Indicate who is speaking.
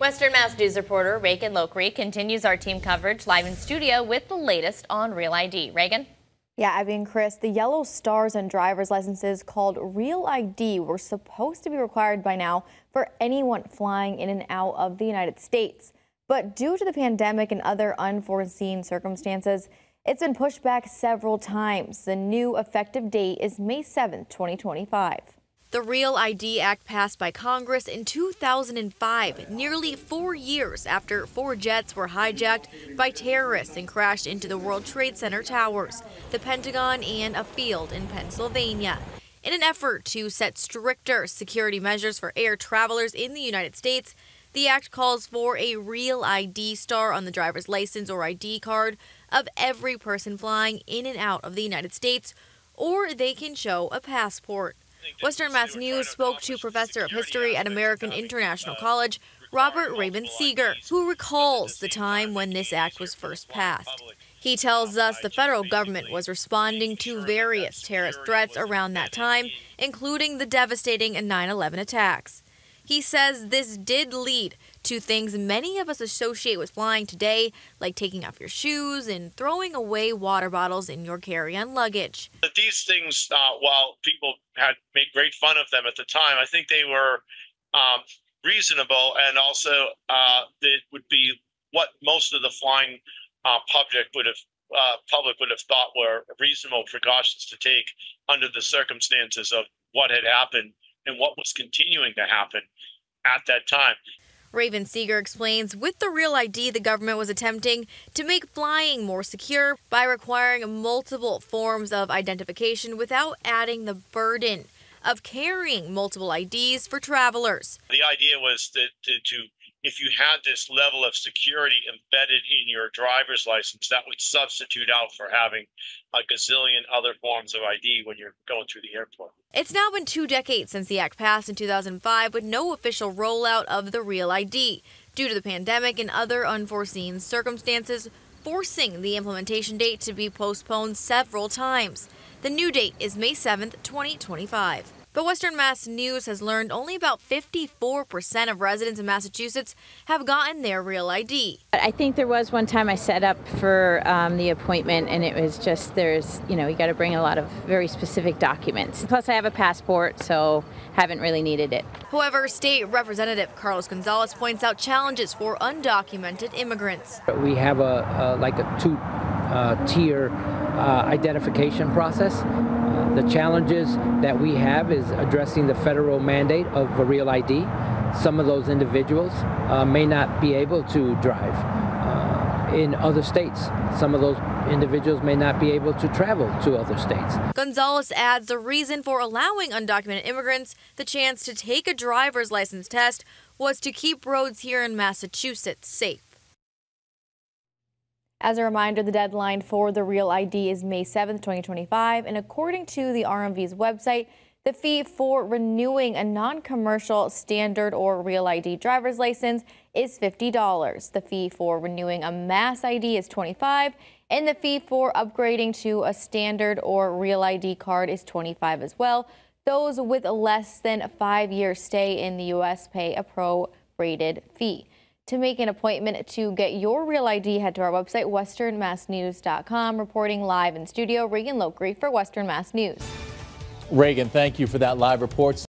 Speaker 1: Western Mass News reporter Reagan Lokri continues our team coverage live in studio with the latest on Real ID. Reagan?
Speaker 2: Yeah, Abby and Chris, the yellow stars on driver's licenses called Real ID were supposed to be required by now for anyone flying in and out of the United States. But due to the pandemic and other unforeseen circumstances, it's been pushed back several times. The new effective date is May 7th, 2025.
Speaker 3: The Real ID Act passed by Congress in 2005, nearly 4 years after 4 jets were hijacked by terrorists and crashed into the World Trade Center towers, the Pentagon, and a field in Pennsylvania. In an effort to set stricter security measures for air travelers in the United States, the act calls for a Real ID star on the driver's license or ID card of every person flying in and out of the United States, or they can show a passport. Western Mass News spoke to Professor of History at American International College, Robert Raven-Seeger, who recalls the time when this act was first passed. He tells us the federal government was responding to various terrorist threats around that time, including the devastating 9/11 attacks. He says this did lead to things many of us associate with flying today, like taking off your shoes and throwing away water bottles in your carry-on luggage.
Speaker 4: These things, while people had made great fun of them at the time, I think they were reasonable, and also it would be what most of the flying public would have thought were reasonable precautions to take under the circumstances of what had happened and what was continuing to happen at that time.
Speaker 3: Raven-Seeger explains with the Real ID, the government was attempting to make flying more secure by requiring multiple forms of identification without adding the burden of carrying multiple IDs for travelers.
Speaker 4: The idea was to if you had this level of security embedded in your driver's license, that would substitute out for having a gazillion other forms of ID when you're going through the airport.
Speaker 3: It's now been 2 decades since the act passed in 2005 with no official rollout of the Real ID due to the pandemic and other unforeseen circumstances, forcing the implementation date to be postponed several times. The new date is May 7th, 2025. But Western Mass News has learned only about 54% of residents in Massachusetts have gotten their Real ID.
Speaker 5: I think there was one time I set up for the appointment, and it was just you got to bring a lot of very specific documents. Plus I have a passport, so haven't really needed it.
Speaker 3: However, State Representative Carlos Gonzalez points out challenges for undocumented immigrants.
Speaker 6: We have a 2-tier identification process. The challenges that we have is addressing the federal mandate of a Real ID. Some of those individuals may not be able to drive in other states. Some of those individuals may not be able to travel to other states.
Speaker 3: Gonzalez adds the reason for allowing undocumented immigrants the chance to take a driver's license test was to keep roads here in Massachusetts safe.
Speaker 2: As a reminder, the deadline for the Real ID is May 7th, 2025, and according to the RMV's website, the fee for renewing a non-commercial standard or Real ID driver's license is $50. The fee for renewing a Mass ID is $25, and the fee for upgrading to a standard or Real ID card is $25 as well. Those with less than a 5-year stay in the U.S. pay a prorated fee. To make an appointment to get your Real ID, head to our website, westernmassnews.com. Reporting live in studio, Reagan Lokri for Western Mass News.
Speaker 7: Reagan, thank you for that live report.